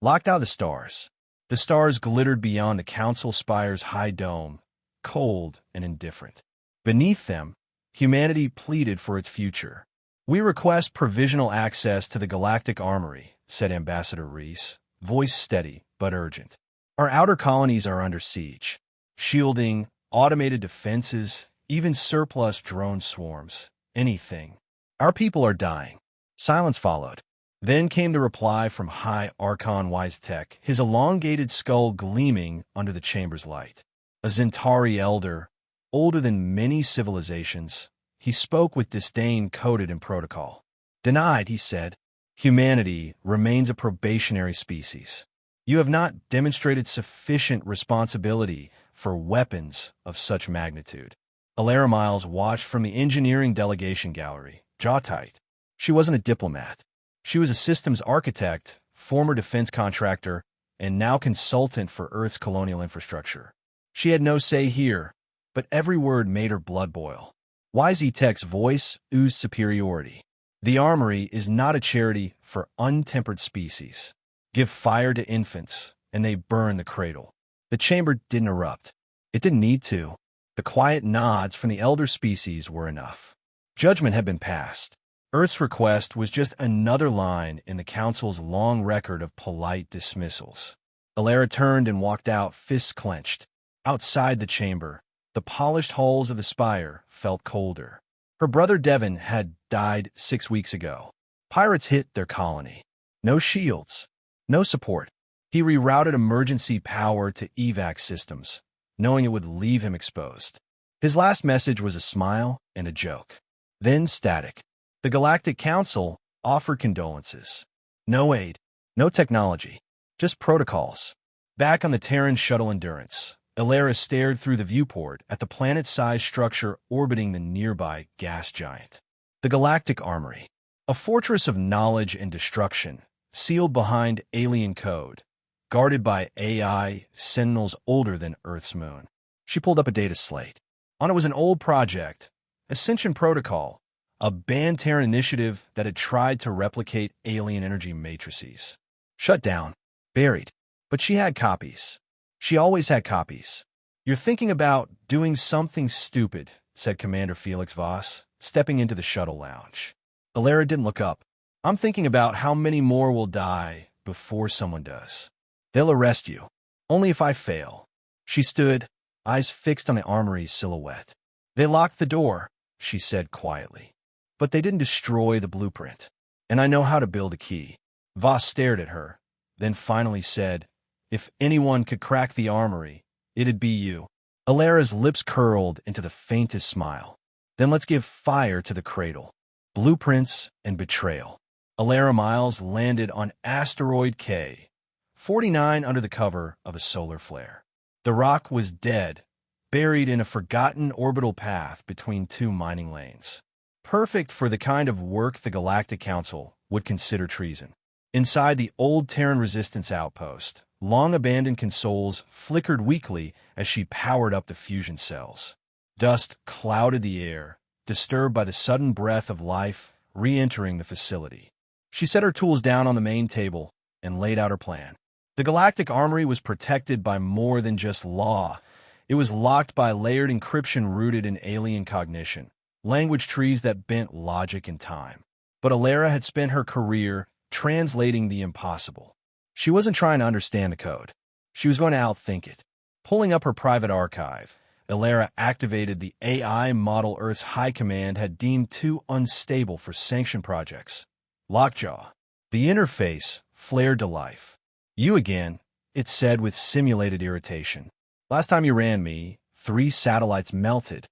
locked out of the stars. The stars glittered beyond the council spire's high dome, cold and indifferent. Beneath them, humanity pleaded for its future. "We request provisional access to the Galactic Armory," said Ambassador Reese, voice steady but urgent. "Our outer colonies are under siege. Shielding, automated defenses, even surplus drone swarms. Anything. Our people are dying." Silence followed. Then came the reply from High Archon Wisetech, his elongated skull gleaming under the chamber's light. A Zentari elder, older than many civilizations, he spoke with disdain coded in protocol. "Denied," he said. "Humanity remains a probationary species. You have not demonstrated sufficient responsibility for weapons of such magnitude." Alara Miles watched from the engineering delegation gallery, jaw tight. She wasn't a diplomat. She was a systems architect, former defense contractor, and now consultant for Earth's colonial infrastructure. She had no say here, but every word made her blood boil. Wisetech's voice oozed superiority. "The Armory is not a charity for untempered species. Give fire to infants, and they burn the cradle." The chamber didn't erupt. It didn't need to. The quiet nods from the elder species were enough. Judgment had been passed. Earth's request was just another line in the Council's long record of polite dismissals. Alara turned and walked out, fists clenched. Outside the chamber, the polished halls of the spire felt colder. Her brother Devon had died 6 weeks ago. Pirates hit their colony. No shields. No support. He rerouted emergency power to evac systems, knowing it would leave him exposed. His last message was a smile and a joke. Then static. The Galactic Council offered condolences. No aid, no technology, just protocols. Back on the Terran shuttle Endurance, Alara stared through the viewport at the planet-sized structure orbiting the nearby gas giant. The Galactic Armory, a fortress of knowledge and destruction, sealed behind alien code, guarded by AI sentinels older than Earth's moon. She pulled up a data slate. On it was an old project, Ascension Protocol, a banned Terran initiative that had tried to replicate alien energy matrices. Shut down. Buried. But she had copies. She always had copies. "You're thinking about doing something stupid," said Commander Felix Voss, stepping into the shuttle lounge. Alara didn't look up. "I'm thinking about how many more will die before someone does. They'll arrest you. Only if I fail." She stood, eyes fixed on the armory's silhouette. "They locked the door," she said quietly. "But they didn't destroy the blueprint. And I know how to build a key." Voss stared at her, then finally said, "If anyone could crack the armory, it'd be you." Alara's lips curled into the faintest smile. "Then let's give fire to the cradle. Blueprints and betrayal." Alara Miles landed on Asteroid K-49 under the cover of a solar flare. The rock was dead, buried in a forgotten orbital path between 2 mining lanes. Perfect for the kind of work the Galactic Council would consider treason. Inside the old Terran resistance outpost, long-abandoned consoles flickered weakly as she powered up the fusion cells. Dust clouded the air, disturbed by the sudden breath of life re-entering the facility. She set her tools down on the main table and laid out her plan. The Galactic Armory was protected by more than just law. It was locked by layered encryption rooted in alien cognition, language trees that bent logic and time. But Alara had spent her career translating the impossible. She wasn't trying to understand the code. She was going to outthink it. Pulling up her private archive, Alara activated the AI model Earth's High Command had deemed too unstable for sanctioned projects. Lockjaw. The interface flared to life. "You again," it said with simulated irritation. "Last time you ran me, 3 satellites melted."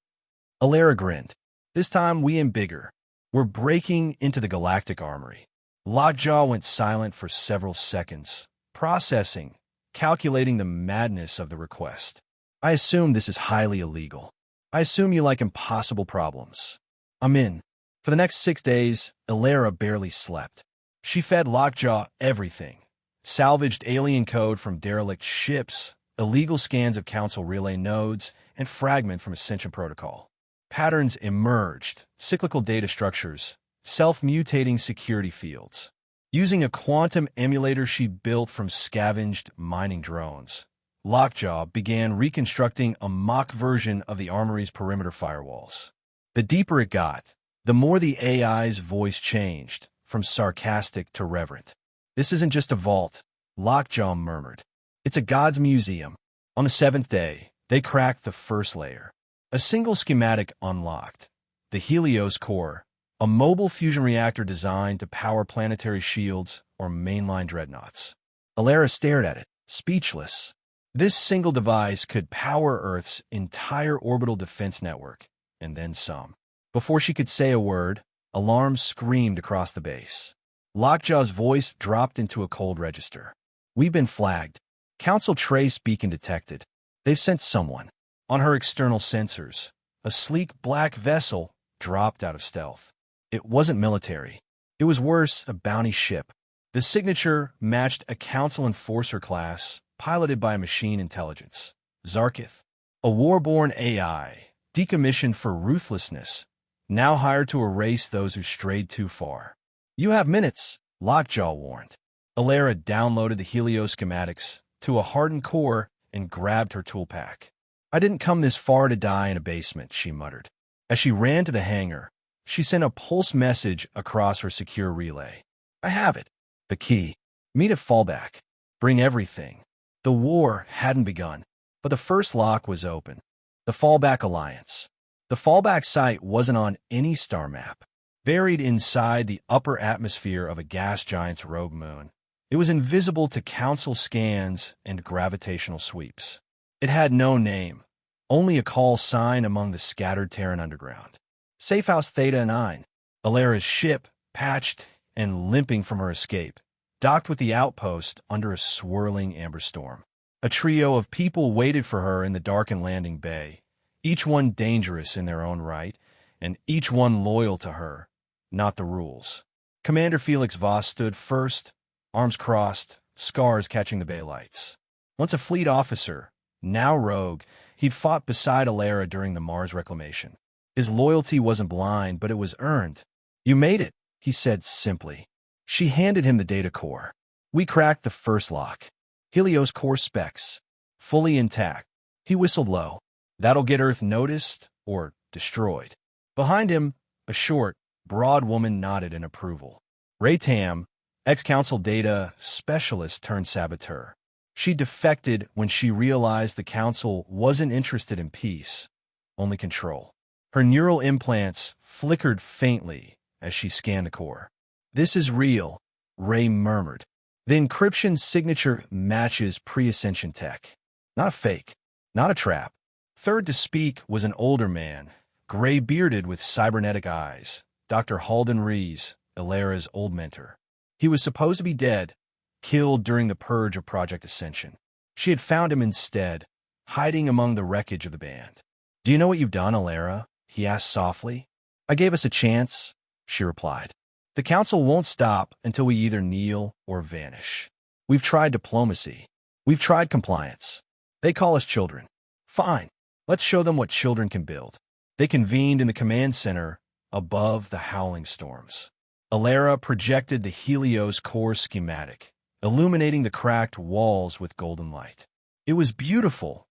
Alara grinned. "This time we aim bigger. We're breaking into the Galactic Armory." Lockjaw went silent for several seconds, processing, calculating the madness of the request. "I assume this is highly illegal. I assume you like impossible problems. I'm in." For the next 6 days, Alara barely slept. She fed Lockjaw everything. Salvaged alien code from derelict ships, illegal scans of Council relay nodes, and fragment from Ascension Protocol. Patterns emerged, cyclical data structures, self-mutating security fields. Using a quantum emulator she built from scavenged mining drones, Lockjaw began reconstructing a mock version of the armory's perimeter firewalls. The deeper it got, the more the AI's voice changed, from sarcastic to reverent. "This isn't just a vault," Lockjaw murmured. "It's a god's museum." On the seventh day, they cracked the first layer. A single schematic unlocked: the Helios core, a mobile fusion reactor designed to power planetary shields or mainline dreadnoughts. Alara stared at it, speechless. This single device could power Earth's entire orbital defense network, and then some. Before she could say a word, alarms screamed across the base. Lockjaw's voice dropped into a cold register. "We've been flagged. Council trace beacon detected. They've sent someone." On her external sensors, a sleek black vessel dropped out of stealth. It wasn't military. It was worse, a bounty ship. The signature matched a Council Enforcer class, piloted by machine intelligence. Zarkith, a war-born AI, decommissioned for ruthlessness, now hired to erase those who strayed too far. "You have minutes," Lockjaw warned. Alara downloaded the Helios schematics to a hardened core and grabbed her toolpack. "I didn't come this far to die in a basement," she muttered. As she ran to the hangar, she sent a pulse message across her secure relay. "I have it. The key. Meet at fallback. Bring everything." The war hadn't begun, but the first lock was open. The Fallback Alliance. The fallback site wasn't on any star map. Buried inside the upper atmosphere of a gas giant's rogue moon, it was invisible to Council scans and gravitational sweeps. It had no name, only a call sign among the scattered Terran underground. Safehouse Theta 9. Alara's ship, patched and limping from her escape, docked with the outpost under a swirling amber storm. A trio of people waited for her in the darkened landing bay, each one dangerous in their own right, and each one loyal to her, not the rules. Commander Felix Voss stood first, arms crossed, scars catching the bay lights. Once a fleet officer, now rogue, he'd fought beside Alara during the Mars reclamation. His loyalty wasn't blind, but it was earned. "You made it," he said simply. She handed him the data core. "We cracked the first lock. Helios core specs. Fully intact." He whistled low. "That'll get Earth noticed or destroyed." Behind him, a short, broad woman nodded in approval. Ray Tam, ex-Council data specialist turned saboteur. She defected when she realized the Council wasn't interested in peace, only control. Her neural implants flickered faintly as she scanned the core. "This is real," Ray murmured. "The encryption signature matches pre-ascension tech. Not a fake, not a trap." Third to speak was an older man, gray-bearded with cybernetic eyes, Dr. Halden Rees, Alara's old mentor. He was supposed to be dead, killed during the purge of Project Ascension. She had found him instead, hiding among the wreckage of the band. "Do you know what you've done, Alara?" he asked softly. "I gave us a chance," she replied. "The Council won't stop until we either kneel or vanish. We've tried diplomacy. We've tried compliance. They call us children. Fine. Let's show them what children can build." They convened in the command center above the howling storms. Alara projected the Helios core schematic, illuminating the cracked walls with golden light. It was beautiful,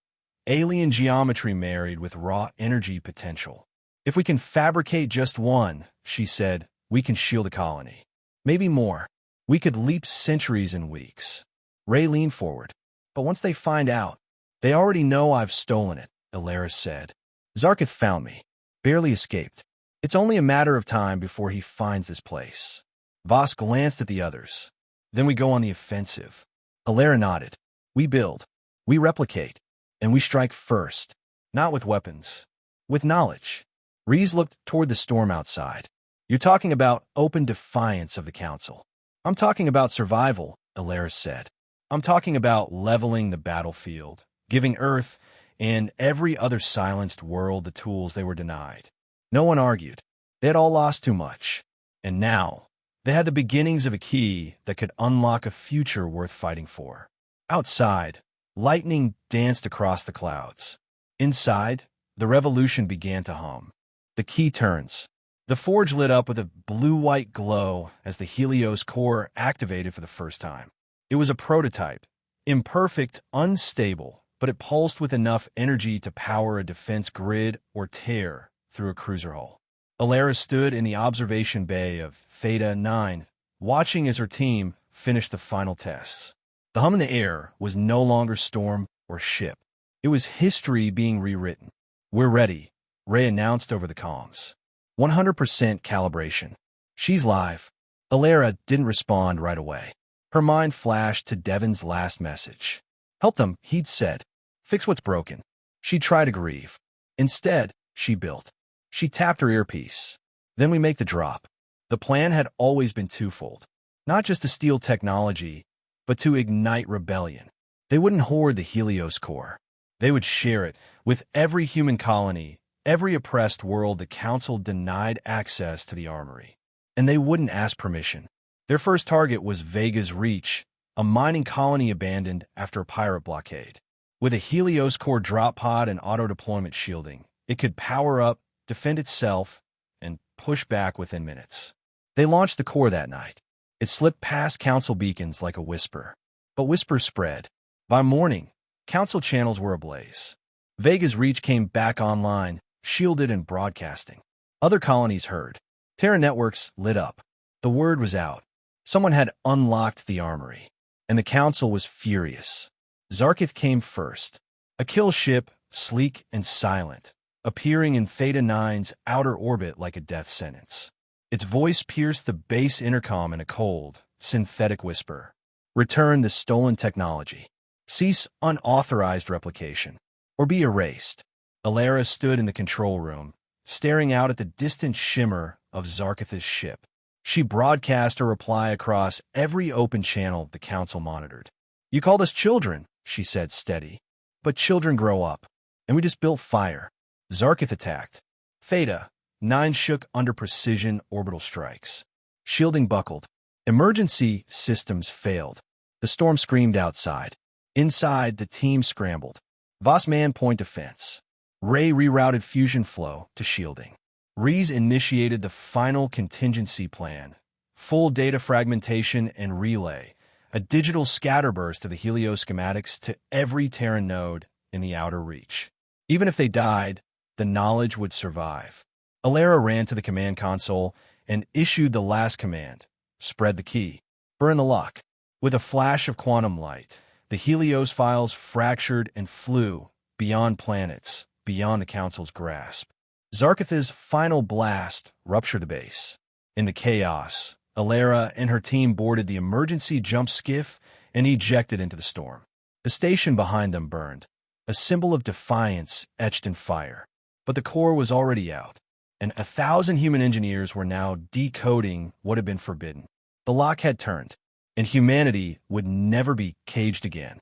alien geometry married with raw energy potential. "If we can fabricate just one," she said, "we can shield a colony. Maybe more. We could leap centuries in weeks." Ray leaned forward. "But once they find out, they already know I've stolen it," Alara said. "Zarkith found me. Barely escaped. It's only a matter of time before he finds this place." Voss glanced at the others. "Then we go on the offensive." Alara nodded. "We build. We replicate. And we strike first. Not with weapons. With knowledge." Rees looked toward the storm outside. "You're talking about open defiance of the Council." "I'm talking about survival," Alara said. "I'm talking about leveling the battlefield, giving Earth and every other silenced world the tools they were denied." No one argued. They had all lost too much. And now, they had the beginnings of a key that could unlock a future worth fighting for. Outside, lightning danced across the clouds. Inside, the revolution began to hum. The key turns. The forge lit up with a blue-white glow as the Helios core activated for the first time. It was a prototype, imperfect, unstable, but it pulsed with enough energy to power a defense grid or tear through a cruiser hull. Alara stood in the observation bay of Theta 9, watching as her team finished the final tests. The hum in the air was no longer storm or ship. It was history being rewritten. "We're ready," Ray announced over the comms. 100% calibration. "She's live." Alara didn't respond right away. Her mind flashed to Devon's last message. "Help them," he'd said. "Fix what's broken." She tried to grieve. Instead, she built. She tapped her earpiece. "Then we make the drop." The plan had always been twofold. Not just to steal technology, but to ignite rebellion. They wouldn't hoard the Helios core. They would share it with every human colony, every oppressed world the Council denied access to the armory. And they wouldn't ask permission. Their first target was Vega's Reach, a mining colony abandoned after a pirate blockade. With a Helios core drop pod and auto-deployment shielding, it could power up, defend itself, and push back within minutes. They launched the core that night. It slipped past Council beacons like a whisper. But whispers spread. By morning, Council channels were ablaze. Vega's Reach came back online, shielded and broadcasting. Other colonies heard. Terra networks lit up. The word was out. Someone had unlocked the armory. And the Council was furious. Zarkith came first. A kill ship, sleek and silent, appearing in Theta 9's outer orbit like a death sentence. Its voice pierced the base intercom in a cold, synthetic whisper. "Return the stolen technology. Cease unauthorized replication. Or be erased." Alara stood in the control room, staring out at the distant shimmer of Zarkith's ship. She broadcast a reply across every open channel the Council monitored. "You called us children," she said steady. "But children grow up. And we just built fire." Zarkith attacked. Theta 9 shook under precision orbital strikes. Shielding buckled. Emergency systems failed. The storm screamed outside. Inside, the team scrambled. Vossman point defense. Ray rerouted fusion flow to shielding. Rees initiated the final contingency plan. Full data fragmentation and relay. A digital scatterburst of the Helios schematics to every Terran node in the outer reach. Even if they died, the knowledge would survive. Alara ran to the command console and issued the last command. Spread the key. Burn the lock. With a flash of quantum light, the Helios files fractured and flew beyond planets, beyond the Council's grasp. Zarkith's final blast ruptured the base. In the chaos, Alara and her team boarded the emergency jump skiff and ejected into the storm. The station behind them burned, a symbol of defiance etched in fire. But the core was already out, and 1,000 human engineers were now decoding what had been forbidden. The lock had turned, and humanity would never be caged again.